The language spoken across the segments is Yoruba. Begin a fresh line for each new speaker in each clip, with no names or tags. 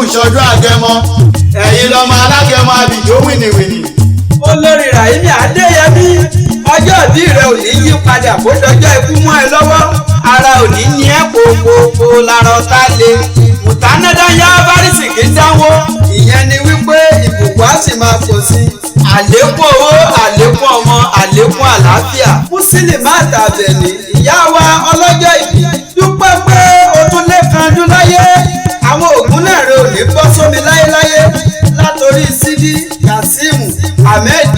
ìṣọdún àgẹmọ ẹ̀yin lọ́mọ alágẹmọ abìjó wìnìwìnì.
olórí Ràhímì Adéyẹmí ọjọ́ ìbí rẹ ò ní yí padà bó dọjọ́ ikú mọ́ ẹ lọ́wọ́ ara ò ní ní ẹ́ pòpòpò lára ọ̀tá le mùtánádá bárísì kì í dáwó ìyẹn ni wípé ìbùkún á sì máa pọ̀ sí àlékún owó àlékún ọmọ àlékún àlàáfíà. Musilimat Àbẹ̀ní ìyá wa ọlọ́jọ́ ìbí dúpẹ́ pé o tún lè kanjú láyé àwọn ògùn náà rẹ ò ní bọ́ sómi láyéláyé látòrí Sídí Kazeem Ahmed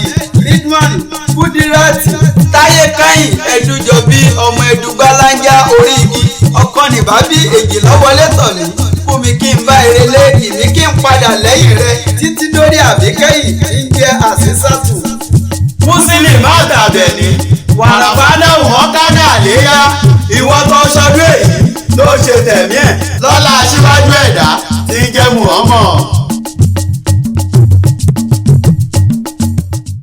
Ridwan Kudirati Táyé Káyìn Ẹdújọbí ọmọ Ẹdúgbáláńjá orí igi ọkọ nìbábí èjì lọ́wọ́lé tọ̀ní fún mi kí n bá erelé ìní kí n padà lẹ́yìn rẹ títí dórí àbíkẹ́yìn ń jẹ́ Àsísàtù.
Musilimat Àbẹ̀ní